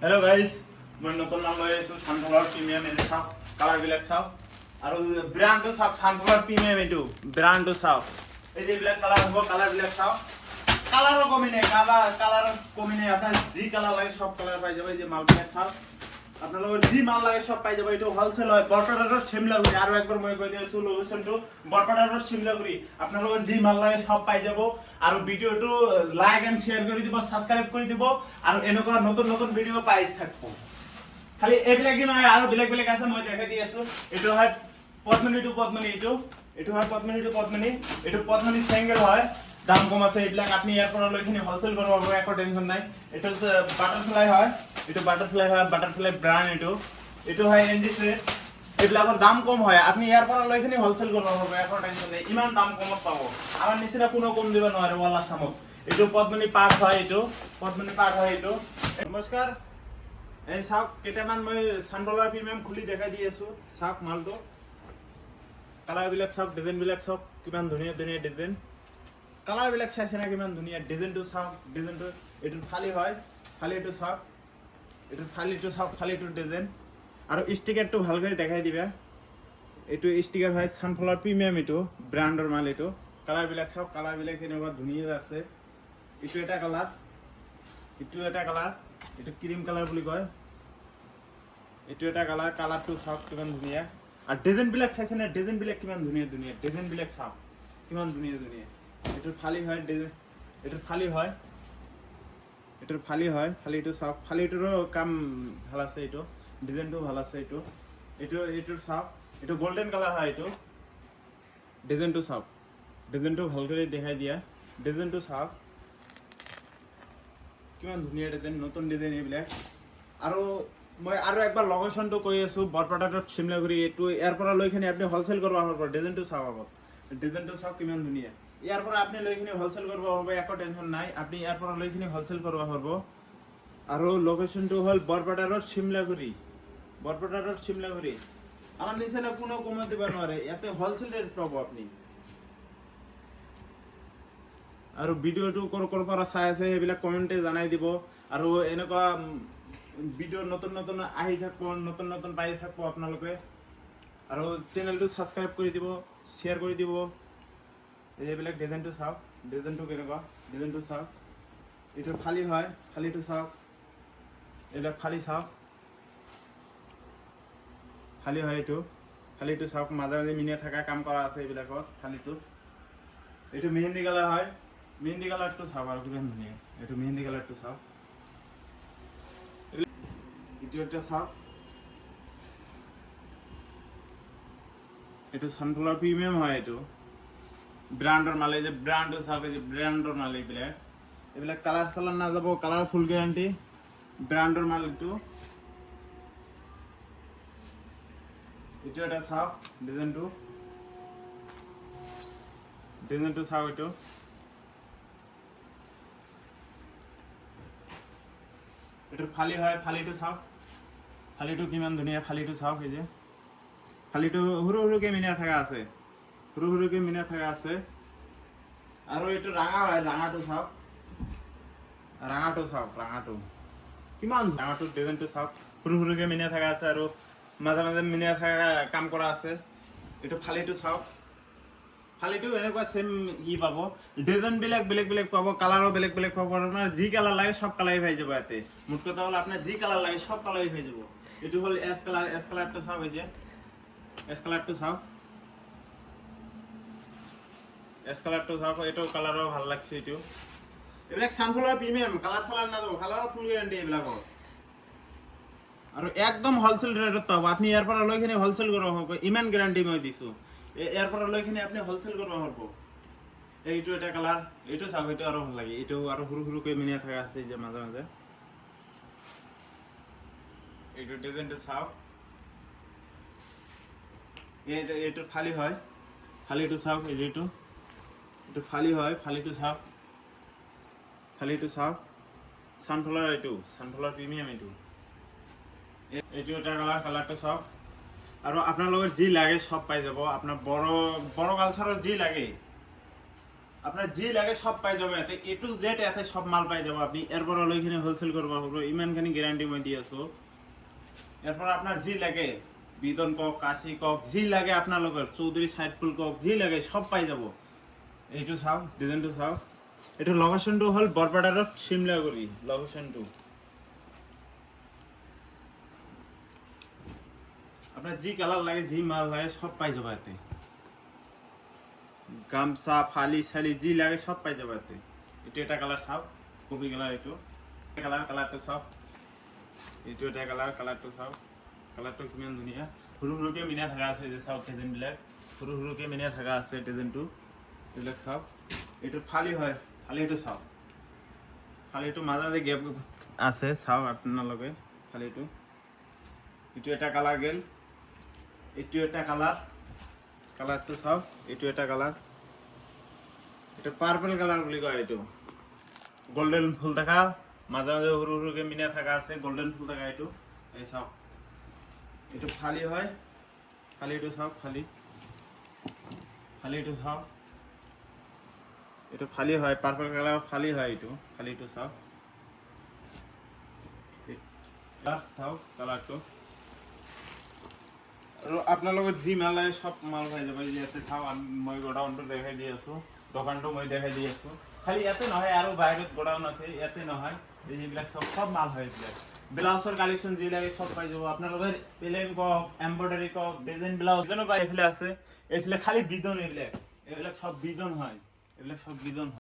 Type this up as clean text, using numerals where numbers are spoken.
Hello guys, मैं नतुन नाम ले तो sunflower premium में देखा color black साफ और brand तो साफ sunflower premium में तो brand तो साफ ये black color होगा color black साफ color को मिले color को मिले अपना जी color लगे सब color पाई जाए ये माल black साफ अपना लोग जी माल लगे सब पाई जाए तो wholesale है बॉर्डर और शिमला गुड़ी यार एक बार मैं कोई दिया सुलो लोकेशन तो बॉर्डर और शिमला गुड़ी अपना लोग जी माल लगे सब पाई जाबो और वीडियो तो लाइक एंड शेयर করে দিব সাবস্ক্রাইব করে দিব আর এনেকুৱা নতুন নতুন ভিডিও পাই থাকবো খালি এইবিলাক কি নহয় আৰু বেলেগ বেলেগ আছে মই দেখাই দি আছো এটো হয় পদ্মনি টু পদ্মনি এটো হয় পদ্মনি টু পদ্মনি এটো পদ্মনি সিঙ্গেল হয় দাম কম আছে এইবিলাক আপনি ইয়াৰ পৰা লৈখিনি হোলসেল কৰিব পাৰবো একো টেনশন নাই এটো বাটাৰফ্লাই হয় এটো বাটাৰফ্লাই ব্ৰ্যান্ড এটো হয় এনজি এইবিলাকৰ দাম কম হয় আপনি ইয়াৰ পৰা লৈখিনি হোলসেল কৰিব পাৰবো একো টেনশন নাই ইমান দাম কমত পাবো আমাৰ নিচিনা কোনো কম দিব নোৱাৰে ওয়ালা সামক এটো পদ্মনি পাক হয় এটো পদ্মনি পাক হয় এটো নমস্কাৰ এই সাক কেটামান মই সানফ্লাৱাৰ প্ৰিমিয়াম খুলি দেখাই দি আছো সাক মালটো কালাৰ বিলাক সাক ডিজাইন বিলাক সাক কিমান ধুনীয়া ধুনীয়া ডিজাইন কালাৰ বিলাক চাইছে না কিমান ধুনীয়া ডিজাইনটো সাক ডিজাইনটো এটো ফালি হয় ফালিটো সাক এটো ফালিটো ডিজাইন আৰু ষ্টিকাৰটো ভালকৈ দেখাই দিবা এটো ষ্টিকাৰ হয় সানফ্লাৱাৰ প্ৰিমিয়াম এটো ব্ৰ্যান্ডৰ মাল এটো কালাৰ বিলাক সব কালাৰ বিলাক কেনেকুৱা ধুনীয়া আছে এটো এটা কালাৰ এটো ক্ৰীম কালাৰ বুলি কয় এটো এটা কালাৰটো সব কিমান ধুনীয়া আৰু ডিজাইন বিলাক চাইছে না ডিজাইন বিলাক কিমান ধুনীয়া ডিজাইন বিলাক সব কিমান ধুনীয়া এটো ফালি হয় ডিজাইন এটো ফালি হয় ফালিটো সব ফালিটোৰ কাম ভাল আছে এটো ডিজাইনটো ভাল আছে এটো সব এটো গোল্ডেন কালার হয় এটো ডিজাইনটো সব ডিজাইনটো ভালকৈ দেখাই দিয়া ডিজাইনটো সব কিমান ধুনীয়া ডিজাইন নতুন ডিজাইন এইবিলাক আৰু মই আৰু একবাৰ লোকেশনটো কৈ আছো বৰপেটাত শিমলাগুৰি এটো ইয়াৰ পৰা লৈখিনি আপুনি হোলসেল কৰিব পাৰব ডিজাইনটো চাও আগত ডিজাইনটো চাও কিমান ধুনীয়া ইয়াৰ পৰা আপুনি লৈখিনি হোলসেল কৰিব পাৰব একো টেনশন নাই আপুনি ইয়াৰ পৰা লৈখিনি হোলসেল কৰিব পাৰব আৰু লোকেশনটো হল বৰপেটাত শিমলাগুৰি আমাৰ নিচে কোনো কমে দিব নোৱাৰে ইয়াতে হোলসেল ৰেট পাব আপনি আৰু ভিডিওটো কৰ পৰা চাই আছে এইবিলাক কমেন্টে জানাই দিব আৰু এনেকুৱা ভিডিও নতুন নতুন আহি থাকব নতুন পাই থাকব আপোনালোকে আৰু চেনেলটো সাবস্ক্ৰাইব কৰি দিব শেয়াৰ কৰি দিব এইবিলাক ডিজাইনটো চাওক ডিজাইনটো কেনেকুৱা ডিজাইনটো চাওক এটো ফালি হয় ফালিটো চাওক এইবিলাক ফালি চাওক ফালি হয় ফালিটো চাওক মাজে মাজে মিনিয়া থাকা কাম কৰা আছে এইবিলাকত ফালিটো এটো মেহেন্দি কালাৰ হয় মেহেন্দি কালাৰটো চাওক আৰু কিমান ধুনীয়া এটো মেহেন্দি কালাৰটো চাওক এটো এটা চাওক এটো সানফ্লাৱাৰ প্ৰিমিয়াম হয় এটো ব্ৰ্যান্ডৰ মাল এই যে ব্ৰ্যান্ডটো চাওক এই যে ব্ৰ্যান্ডৰ মাল এইবিলাক কালাৰ চালাৰ না যাব কালাৰ ফুল গ্যাৰান্টি ব্ৰ্যান্ডৰ মাল এটো এটা চাওক ডিজাইনটো চাওক এটো ফালি হয় ফালিটো চাওক ফালিটো কিমান ধুনীয়া ফালিটো চাওক এই যে ফালিটো সৰুকে মিনা থাকা আছে আৰু এটো ৰাঙা হয় ৰাঙাটো চাওক কিমান ৰাঙাটো ডিজাইনটো চাওক সৰুকে মিনা থাকা আছে আৰু মাঝে মাঝে মিনিয়া থাকা কাম কৰা আছে এটো ফালিটো চাওক ফালিটো এনেকুৱা সেম পাব ডিজাইন বেলেগ পাব কালাৰও বেলেগ পাব আপোনাৰ যি কালার লাগে সব কালারই পাই যাব ইয়াতে মোট কথা হল আপনার যি কালার লাগে সব কালারই পাই যাব এটো হল এস কালারটো চাওক এই যে এস কালারটো চাওক এটো কালারও ভাল লাগছে এইবিলাক সানফ্লাৱাৰ প্ৰিমিয়াম কালাৰ ফালাৰ না যাব কালাৰও ফুল গ্যাৰান্টি এইবিলাকৰ আৰু একদম হোলসেল ৰেটত পাব আপনি ইয়াৰ পৰা লৈখিনি হোলসেল কৰিব হ'ব ইমান গ্যাৰান্টি মই দিছো ইয়াৰ পৰা লৈখিনি আপনি হোলসেল কৰিব হ'ব এইটো এটা কালাৰ এইটো চাওক এইটো আৰু ভাল লাগে এইটো আৰু সৰুকৈ মিনিয়া থাকা আছে যে মাজে মাজে এইটো ডিজাইনটো চাওক এইটো ফালি হয় ফালিটো চাওক এইটো ফালি হয় ফালিটো চাওক সানফ্লাৱাৰ প্ৰিমিয়াম এইটো এটা কালাৰটো চাওক আৰু আপোনালোকৰ যি লাগে সব পাই যাব আপোনাৰ বড় কালচাৰৰ যি লাগে আপনার যি লাগে সব পাই যাবে এতে এ টু জেড এতে সব মাল পাই যাব আপনি এরপর হলো এখানে হোলসেল করবা হলো ইমানখানি গ্যারান্টি মই দি আছো এরপর আপনার যি লাগে বিদন কক কাশি কক যি লাগে আপনার লগের চৌধুরী সাইদপুল কক যি লাগে সব পাই যাব এইটো চাও ডিজাইনটো চাও এইটো লোকেশনটো হল বৰপেটাৰত শিমলাগুৰি লোকেশনটো আপনার যি কালার লাগে যি মাল লাগে সব পাই যাব এতে গামছা ফালি সালি যি লাগে সব পাই যাব এতে এটো এটা কালার চাও কপি কালার এটো কালারটো চাও এটো এটা কালারটো চাও কালারটো কিমান ধুনিয়া সৰু সৰুকে মিনা থাকা আছে যে চাও ডিজাইন বিলাক সৰু সৰুকে মিনা থাকা আছে ডিজাইনটো এবিলাক চাও এটো ফালি হয় ফালি এটো চাও ফালিটো মাজে গেপ আছে চাও আপোনালোকে ফালিটো এটো এটা কালার গেল এটো এটা কালারটো চাও এটো এটা কালার এটা পার্পল কালার বলি কয় এটো গোল্ডেন ফুল থাকা মাজে সৰু সৰুকে মিনা থাকা আছে গোল্ডেন ফুল থাকা এটো এই চাও এটো ফালি হয় ফালিটো চাও ফালিটো চাও এটো ফালি হয় পার্পল কালার ফালি হয় এটো ফালিটো চাও চাও কালারটো আৰু আপোনালোকৰ যি মাল লাগে সব মাল পাই যাব এই আছে চাও মই গোডাউনটো দেখাই দি আছো দোকানটো মই দেখাই দি আছো খালি ইয়াতে নহয় আৰু বাহিৰত গোডাউন আছে ইয়াতে নহয় এই যিবিলাক সব মাল হয় এইবিলাক ব্লাউজৰ কালেকশন যি লাগে সব পাই যাব আপোনালোকৰ প্লেন কক এমব্ৰয়ডাৰী কক ডিজাইন ব্লাউজ যেন পাই এফালে আছে এফালে খালি বিজন এইবিলাক সব বিজন হয় এইবিলাক সব বিজন